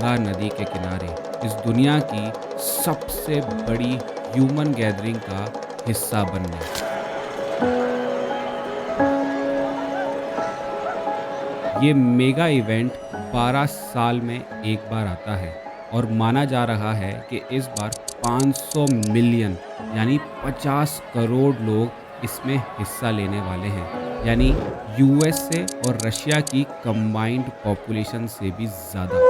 गंगा नदी के किनारे इस दुनिया की सबसे बड़ी ह्यूमन गैदरिंग का हिस्सा बनने। ये मेगा इवेंट 12 साल में एक बार आता है और माना जा रहा है कि इस बार 500 मिलियन यानी 50 करोड़ लोग इसमें हिस्सा लेने वाले हैं, यानी यूएस से और रशिया की कंबाइंड पॉपुलेशन से भी ज़्यादा।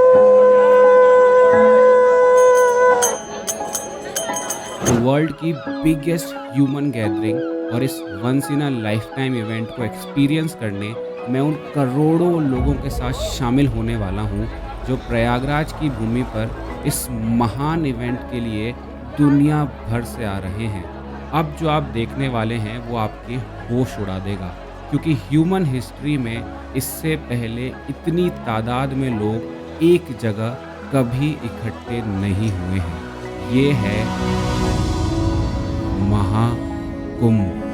वर्ल्ड की बिगेस्ट ह्यूमन गैदरिंग और इस once in a lifetime event को एक्सपीरियंस करने मैं उन करोड़ों लोगों के साथ शामिल होने वाला हूं जो प्रयागराज की भूमि पर इस महान इवेंट के लिए दुनिया भर से आ रहे हैं। अब जो आप देखने वाले हैं वो आपके होश उड़ा देगा, क्योंकि ह्यूमन हिस्ट्री में इससे पहले इतनी तादाद में लोग एक जगह कभी इकट्ठे नहीं हुए हैं। ये है महाकुंभ।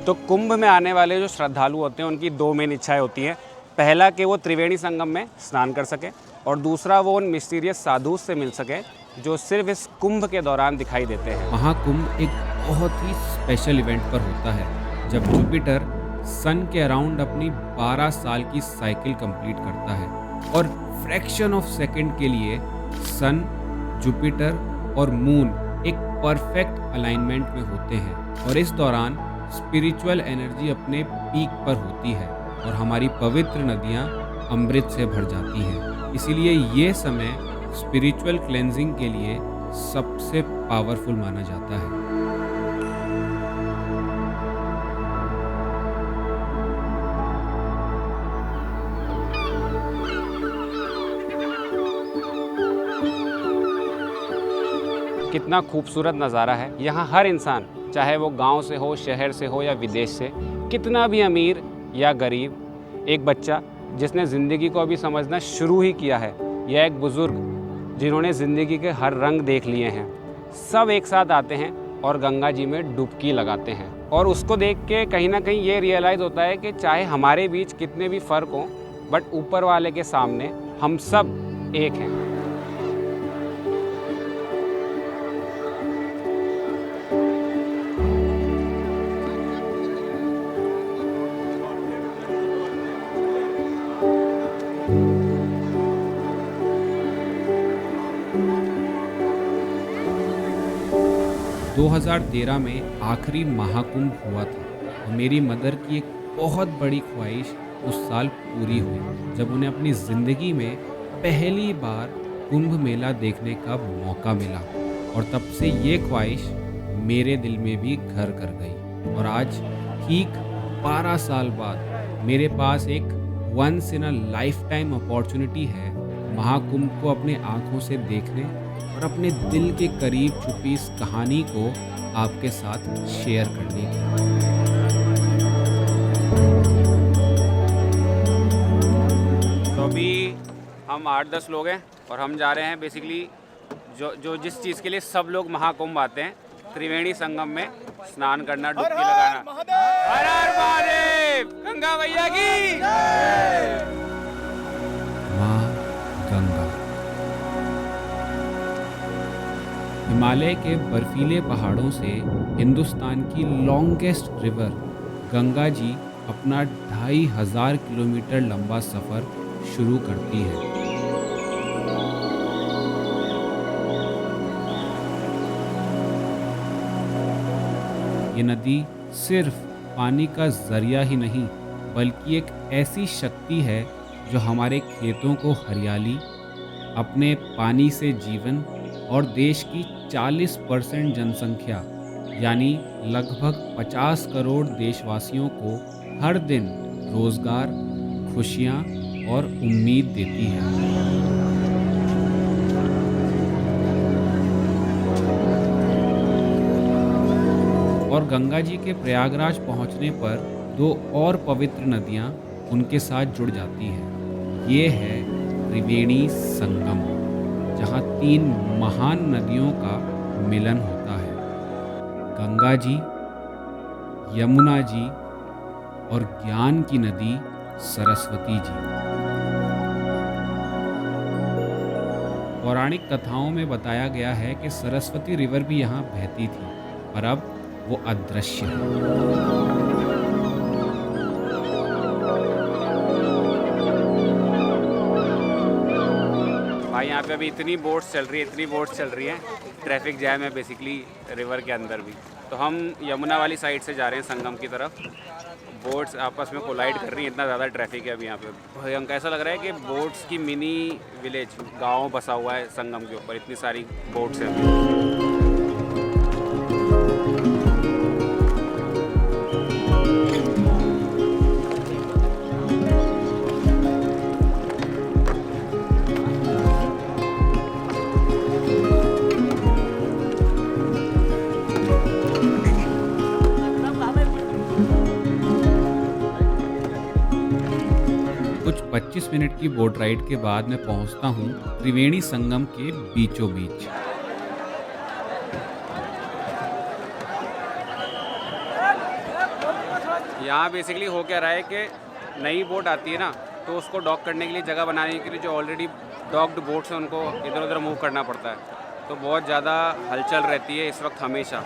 तो कुंभ में आने वाले जो श्रद्धालु होते हैं उनकी दो मेन इच्छाएं होती हैं। पहला कि वो त्रिवेणी संगम में स्नान कर सके और दूसरा वो उन मिस्टीरियस साधु से मिल सके जो सिर्फ इस कुंभ के दौरान दिखाई देते हैं। महाकुंभ एक बहुत ही स्पेशल इवेंट पर होता है जब जुपिटर सन के अराउंड अपनी 12 साल की साइकिल कंप्लीट करता है और फ्रैक्शन ऑफ सेकंड के लिए सन, जुपिटर और मून एक परफेक्ट अलाइनमेंट में होते हैं और इस दौरान स्पिरिचुअल एनर्जी अपने पीक पर होती है और हमारी पवित्र नदियाँ अमृत से भर जाती हैं। इसीलिए ये समय स्पिरिचुअल क्लेंजिंग के लिए सबसे पावरफुल माना जाता है। कितना खूबसूरत नज़ारा है। यहाँ हर इंसान, चाहे वो गांव से हो, शहर से हो या विदेश से, कितना भी अमीर या गरीब, एक बच्चा जिसने ज़िंदगी को अभी समझना शुरू ही किया है या एक बुज़ुर्ग जिन्होंने ज़िंदगी के हर रंग देख लिए हैं, सब एक साथ आते हैं और गंगा जी में डुबकी लगाते हैं। और उसको देख के कहीं ना कहीं ये रियलाइज़ होता है कि चाहे हमारे बीच कितने भी फ़र्क हों, बट ऊपर वाले के सामने हम सब एक हैं। 2013 में आखिरी महाकुंभ हुआ था। मेरी मदर की एक बहुत बड़ी ख्वाहिश उस साल पूरी हुई जब उन्हें अपनी ज़िंदगी में पहली बार कुंभ मेला देखने का मौका मिला और तब से ये ख्वाहिश मेरे दिल में भी घर कर गई। और आज ठीक 12 साल बाद मेरे पास एक once in a lifetime opportunity है महाकुंभ को अपने आँखों से देखने और अपने दिल के करीब छुपी इस कहानी को आपके साथ शेयर करने की। तो अभी हम 8-10 लोग हैं और हम जा रहे हैं बेसिकली जो जिस चीज़ के लिए सब लोग महाकुंभ आते हैं, त्रिवेणी संगम में स्नान करना, डुबकी लगाना। हर हर महादेव, गंगा मैया की। माँ गंगा। हिमालय के बर्फीले पहाड़ों से हिंदुस्तान की लॉन्गेस्ट रिवर गंगा जी अपना 2500 किलोमीटर लंबा सफ़र शुरू करती है। ये नदी सिर्फ पानी का जरिया ही नहीं बल्कि एक ऐसी शक्ति है जो हमारे खेतों को हरियाली, अपने पानी से जीवन और देश की 40% जनसंख्या यानी लगभग 50 करोड़ देशवासियों को हर दिन रोजगार, खुशियाँ और उम्मीद देती है। और गंगा जी के प्रयागराज पहुंचने पर दो और पवित्र नदियां उनके साथ जुड़ जाती हैं। ये है त्रिवेणी संगम, जहां 3 महान नदियों का मिलन होता है, गंगा जी, यमुना जी और ज्ञान की नदी सरस्वती जी। पौराणिक कथाओं में बताया गया है कि सरस्वती रिवर भी यहाँ बहती थी, पर अब वो अदृश्य है। भाई यहाँ पे अभी इतनी बोट्स चल रही हैं, ट्रैफिक जैम है बेसिकली रिवर के अंदर भी। तो हम यमुना वाली साइड से जा रहे हैं संगम की तरफ। बोट्स आपस में कोलाइड कर रही हैं, इतना ज़्यादा ट्रैफिक है अभी यहाँ पे। भयंकर ऐसा लग रहा है कि बोट्स की मिनी विलेज गांव बसा हुआ है संगम के ऊपर, इतनी सारी बोट्स हैं अभी। कुछ 25 मिनट की बोट राइड के बाद मैं पहुंचता हूं त्रिवेणी संगम के बीचों बीच। यहाँ बेसिकली हो क्या रहा है कि नई बोट आती है ना, तो उसको डॉक करने के लिए जगह बनाने के लिए जो ऑलरेडी डॉक्ड बोट्स हैं उनको इधर उधर मूव करना पड़ता है। तो बहुत ज़्यादा हलचल रहती है इस वक्त हमेशा।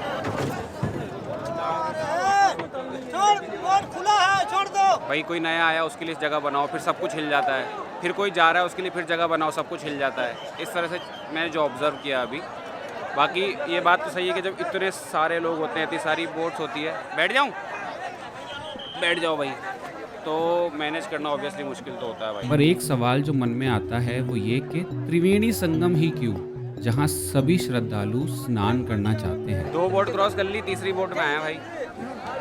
खुला है, छोड़ दो। भाई कोई नया आया उसके लिए जगह बनाओ, फिर सब कुछ हिल जाता है। फिर कोई जा रहा है उसके लिए फिर जगह बनाओ, सब कुछ हिल जाता है। इस तरह से मैंने जो ऑब्ज़र्व किया अभी। बाकी ये बात तो सही है कि जब इतने सारे लोग होते हैं, इतनी सारी बोट्स होती है, बैठ जाओ भाई, तो मैनेज करना ऑब्वियसली मुश्किल तो होता है भाई। पर एक सवाल जो मन में आता है वो ये कि त्रिवेणी संगम ही क्यों, जहां सभी श्रद्धालु स्नान करना चाहते हैं। 2 बोट क्रॉस कर ली, तीसरी बोट में आया भाई,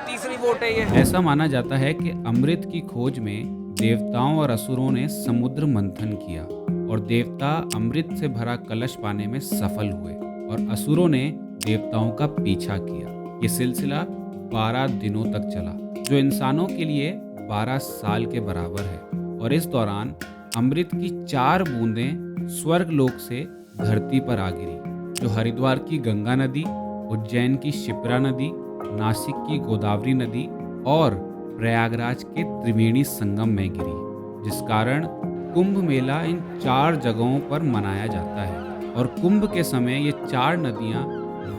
तीसरी बोट है ये। ऐसा माना जाता है कि अमृत की खोज में देवताओं और असुरों ने समुद्र मंथन किया और देवता अमृत से भरा कलश पाने में सफल हुए और असुरों ने देवताओं का पीछा किया। ये सिलसिला 12 दिनों तक चला, जो इंसानों के लिए 12 साल के बराबर है। और इस दौरान अमृत की 4 बूंदें स्वर्ग लोक से धरती पर आ गिरी, जो हरिद्वार की गंगा नदी, उज्जैन की शिप्रा नदी, नासिक की गोदावरी नदी और प्रयागराज के त्रिवेणी संगम में गिरी, जिस कारण कुंभ मेला इन 4 जगहों पर मनाया जाता है। और कुंभ के समय ये 4 नदियां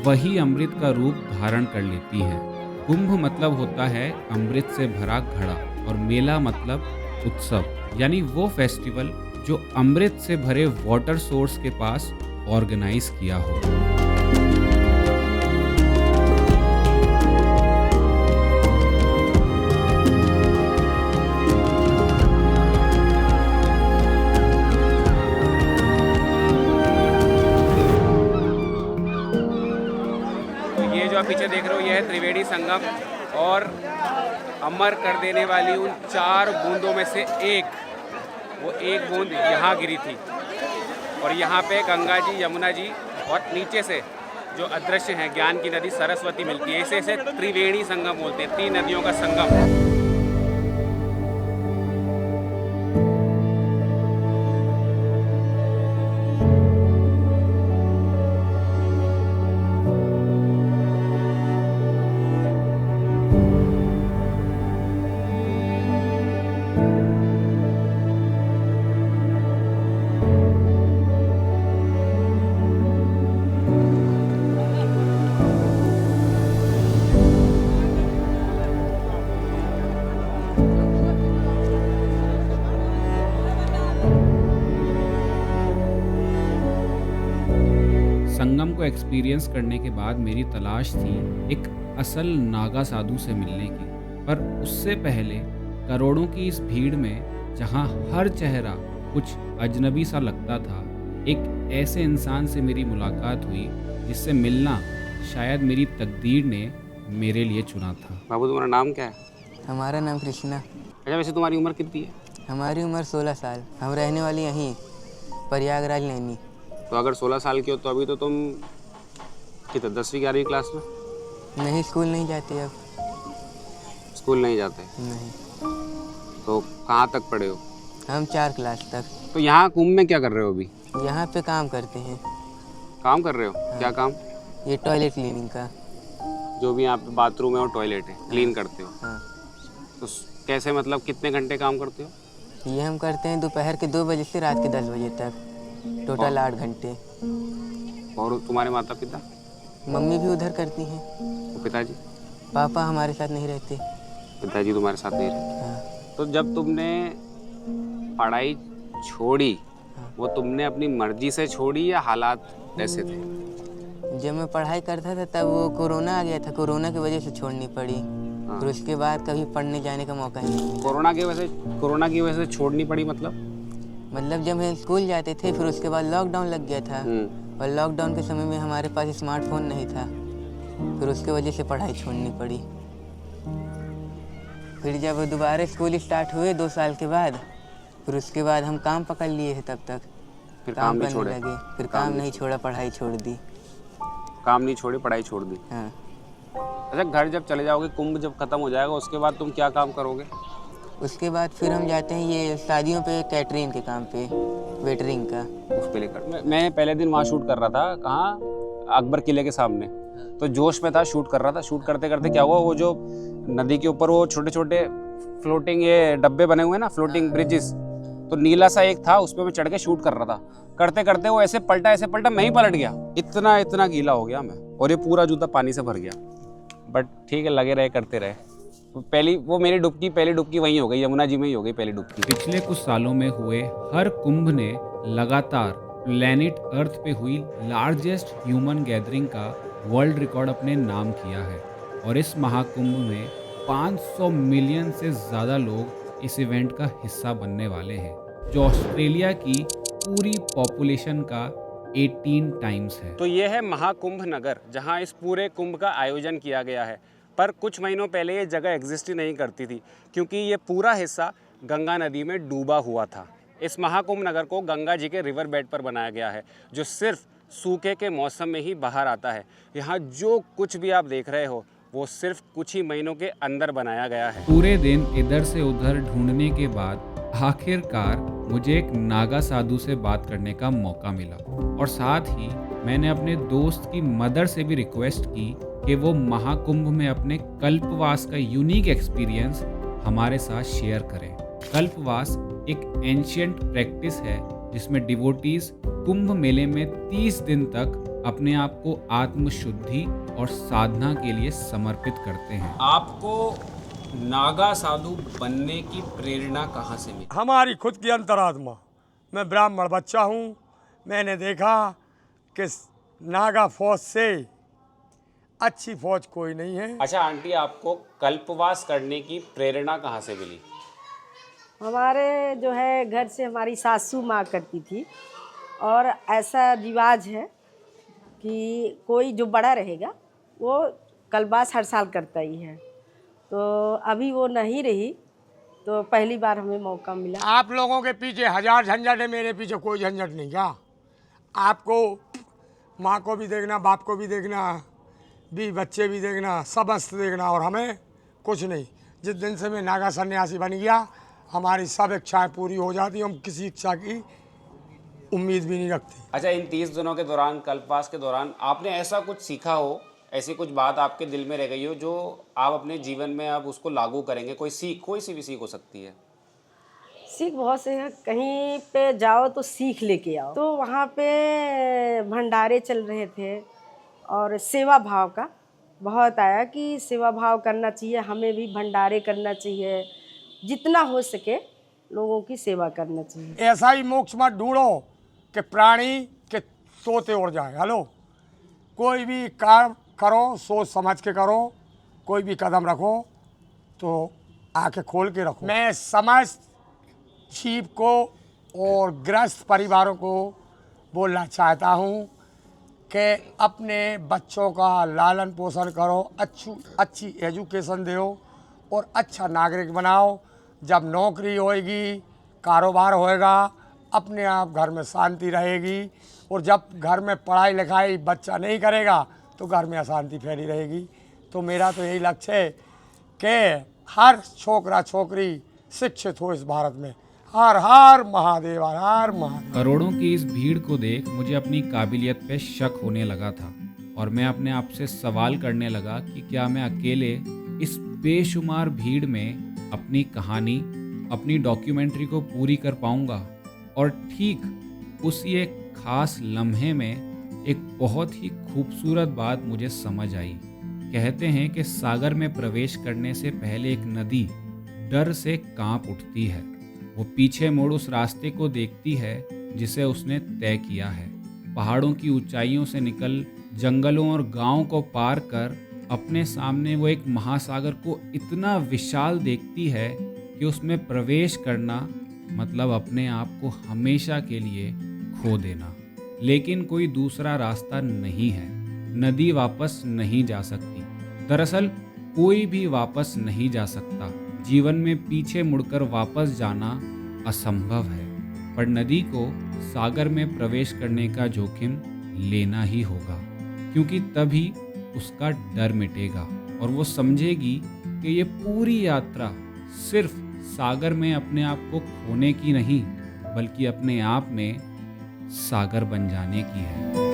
वही अमृत का रूप धारण कर लेती हैं। कुंभ मतलब होता है अमृत से भरा घड़ा और मेला मतलब उत्सव, यानी वो फेस्टिवल जो अमृत से भरे वाटर सोर्स के पास ऑर्गेनाइज किया हो। जो आप पीछे देख रहे हो ये है त्रिवेणी संगम, और अमर कर देने वाली उन 4 बूंदों में से वो एक बूंद यहाँ गिरी थी। और यहाँ पे गंगा जी, यमुना जी और नीचे से जो अदृश्य हैं ज्ञान की नदी सरस्वती मिलती है। इसे त्रिवेणी संगम बोलते हैं, 3 नदियों का संगम। संगम को एक्सपीरियंस करने के बाद मेरी तलाश थी एक असल नागा साधु से मिलने की। पर उससे पहले करोड़ों की इस भीड़ में जहां हर चेहरा कुछ अजनबी सा लगता था, एक ऐसे इंसान से मेरी मुलाकात हुई जिससे मिलना शायद मेरी तकदीर ने मेरे लिए चुना था। बाबू तुम्हारा नाम क्या है? हमारा नाम कृष्णा। अच्छा, वैसे तुम्हारी उम्र कितनी है? हमारी उम्र 16 साल। हम रहने वाली यहीं प्रयागराज नैनी। तो अगर 16 साल की हो तो अभी तो तुम कितना 10वीं 11वीं क्लास में? नहीं, स्कूल नहीं जाती अब। स्कूल नहीं जाते? नहीं। तो कहाँ तक पढ़े हो? हम 4 क्लास तक। तो यहाँ कुंभ में क्या कर रहे हो अभी? यहाँ पे काम करते हैं। काम कर रहे हो? क्या काम? ये टॉयलेट क्लीनिंग का। जो भी यहाँ पे बाथरूम है और टॉयलेट है क्लीन करते हो। हाँ। तो कैसे, मतलब कितने घंटे काम करते हो? ये हम करते हैं दोपहर के 2 बजे से रात के 10 बजे तक, टोटल 8 घंटे। और तुम्हारे माता पिता? मम्मी भी उधर करती हैं। और पिताजी? पापा हमारे साथ नहीं रहते। पिताजी तुम्हारे साथ नहीं रहते। हाँ। तो जब तुमने पढ़ाई छोड़ी, हाँ। वो तुमने अपनी मर्जी से छोड़ी या हालात ऐसे थे? जब मैं पढ़ाई करता था तब वो कोरोना आ गया था, कोरोना की वजह से छोड़नी पड़ी। हाँ। फिर उसके बाद कभी पढ़ने जाने का मौका ही नहीं मिला। कोरोना की वजह से छोड़नी पड़ी मतलब? मतलब जब हम स्कूल जाते थे फिर उसके बाद लॉकडाउन लग गया था, और लॉकडाउन के समय में हमारे पास स्मार्टफोन नहीं था, फिर उसके वजह से पढ़ाई छोड़नी पड़ी। फिर जब दोबारा स्कूल स्टार्ट हुए 2 साल के बाद, फिर उसके बाद हम काम पकड़ लिए थे, तब तक फिर काम नहीं करने छोड़े? लगे। फिर काम नहीं छोड़ा, पढ़ाई छोड़ दी। काम नहीं छोड़ी, पढ़ाई छोड़ दी। हाँ। अच्छा, घर जब चले जाओगे, कुंभ जब खत्म हो जाएगा, उसके बाद तुम क्या काम करोगे? उसके बाद फिर हम जाते हैं ये शादियों पे, कैटरिंग के काम पे, वेटरिंग का। उसके लिए मैं पहले दिन वहाँ शूट कर रहा था, कहाँ, अकबर किले के सामने। तो जोश में था, शूट कर रहा था। शूट करते करते क्या हुआ, वो जो नदी के ऊपर वो छोटे छोटे फ्लोटिंग ये डब्बे बने हुए हैं ना, फ्लोटिंग ब्रिजेस, तो नीला सा एक था, उस पर मैं चढ़ के शूट कर रहा था। करते करते वो ऐसे पलटा, मैं ही पलट गया। इतना गीला हो गया मैं, और ये पूरा जूता पानी से भर गया। बट ठीक है, लगे रहे, करते रहे। वो मेरी पहली डुबकी वहीं हो गई, यमुना जी में ही हो गई पहली डुबकी। पिछले कुछ सालों में हुए हर कुंभ ने लगातार प्लेनेट अर्थ पे हुई लार्जेस्ट ह्यूमन गैदरिंग का वर्ल्ड रिकॉर्ड अपने नाम किया है। और इस महाकुंभ में 500 मिलियन से ज़्यादा लोग इस इवेंट का हिस्सा बनने वाले हैं, जो ऑस्ट्रेलिया की पूरी पॉपुलेशन का 18 टाइम्स है। तो ये है महाकुंभ नगर, जहाँ इस पूरे कुंभ का आयोजन किया गया है। पर कुछ महीनों पहले ये जगह एग्जिस्ट ही नहीं करती थी, क्योंकि ये पूरा हिस्सा गंगा नदी में डूबा हुआ था। इस महाकुंभ नगर को गंगा जी के रिवर बेड पर बनाया गया है, जो सिर्फ सूखे के मौसम में ही बाहर आता है। यहाँ जो कुछ भी आप देख रहे हो, वो सिर्फ कुछ ही महीनों के अंदर बनाया गया है। पूरे दिन इधर से उधर ढूंढने के बाद आखिरकार मुझे एक नागा साधु से बात करने का मौका मिला, और साथ ही मैंने अपने दोस्त की मदर से भी रिक्वेस्ट की कि वो महाकुंभ में अपने कल्पवास का यूनिक एक्सपीरियंस हमारे साथ शेयर करें। कल्पवास एक एंशिएंट प्रैक्टिस है जिसमें डिवोटीज कुंभ मेले में 30 दिन तक अपने आप को आत्मशुद्धि और साधना के लिए समर्पित करते हैं। आपको नागा साधु बनने की प्रेरणा कहाँ से मिली? हमारी खुद की अंतरात्मा। मैं ब्राह्मण बच्चा हूँ, मैंने देखा कि नागा फौज से अच्छी फौज कोई नहीं है। अच्छा आंटी, आपको कल्पवास करने की प्रेरणा कहाँ से मिली? हमारे जो है घर से हमारी सासू माँ करती थी, और ऐसा रिवाज है कि कोई जो बड़ा रहेगा वो कल्पवास हर साल करता ही है। तो अभी वो नहीं रही, तो पहली बार हमें मौका मिला। आप लोगों के पीछे हजार झंझट है, मेरे पीछे कोई झंझट नहीं। क्या आपको माँ को भी देखना, बाप को भी देखना, भी बच्चे भी देखना, सब अस्त देखना, और हमें कुछ नहीं। जिस दिन से मैं नागा सन्यासी बन गया, हमारी सब इच्छाएं पूरी हो जाती, हम किसी इच्छा की उम्मीद भी नहीं रखते। अच्छा, इन 30 दिनों के दौरान, कल्पवास के दौरान, आपने ऐसा कुछ सीखा हो, ऐसी कुछ बात आपके दिल में रह गई हो जो आप अपने जीवन में अब उसको लागू करेंगे? कोई सी भी सीख हो सकती है। सीख बहुत से हैं, कहीं पे जाओ तो सीख लेके आओ। तो वहाँ पे भंडारे चल रहे थे, और सेवा भाव का बहुत आया कि सेवा भाव करना चाहिए, हमें भी भंडारे करना चाहिए, जितना हो सके लोगों की सेवा करना चाहिए। ऐसा ही मोक्ष मत ढूंढो कि प्राणी के सोते उड़ जाए। हेलो, कोई भी काम करो सोच समझ के करो, कोई भी कदम रखो तो आंखें खोल के रखो। मैं समस्त जीव को और गृहस्थ परिवारों को बोलना चाहता हूँ कि अपने बच्चों का लालन पोषण करो, अच्छी एजुकेशन दो और अच्छा नागरिक बनाओ। जब नौकरी होएगी, कारोबार होएगा, अपने आप घर में शांति रहेगी। और जब घर में पढ़ाई लिखाई बच्चा नहीं करेगा तो घर में अशांति फैली रहेगी। तो मेरा तो यही लक्ष्य है कि हर छोकरा छोकरी शिक्षित हो इस भारत में। हर हर महादेव, हर महादेव। करोड़ों की इस भीड़ को देख मुझे अपनी काबिलियत पे शक होने लगा था। और मैं अपने आप से सवाल करने लगा कि क्या मैं अकेले इस बेशुमार भीड़ में अपनी कहानी, अपनी डॉक्यूमेंट्री को पूरी कर पाऊंगा। और ठीक उसी एक खास लम्हे में एक बहुत ही खूबसूरत बात मुझे समझ आई। कहते हैं कि सागर में प्रवेश करने से पहले एक नदी डर से कांप उठती है। वो पीछे मुड़ उस रास्ते को देखती है जिसे उसने तय किया है। पहाड़ों की ऊंचाइयों से निकल जंगलों और गांवों को पार कर अपने सामने वो एक महासागर को इतना विशाल देखती है कि उसमें प्रवेश करना मतलब अपने आप को हमेशा के लिए खो देना। लेकिन कोई दूसरा रास्ता नहीं है। नदी वापस नहीं जा सकती। दरअसल कोई भी वापस नहीं जा सकता। जीवन में पीछे मुड़कर वापस जाना असंभव है, पर नदी को सागर में प्रवेश करने का जोखिम लेना ही होगा, क्योंकि तभी उसका डर मिटेगा और वो समझेगी कि ये पूरी यात्रा सिर्फ सागर में अपने आप को खोने की नहीं, बल्कि अपने आप में सागर बन जाने की है।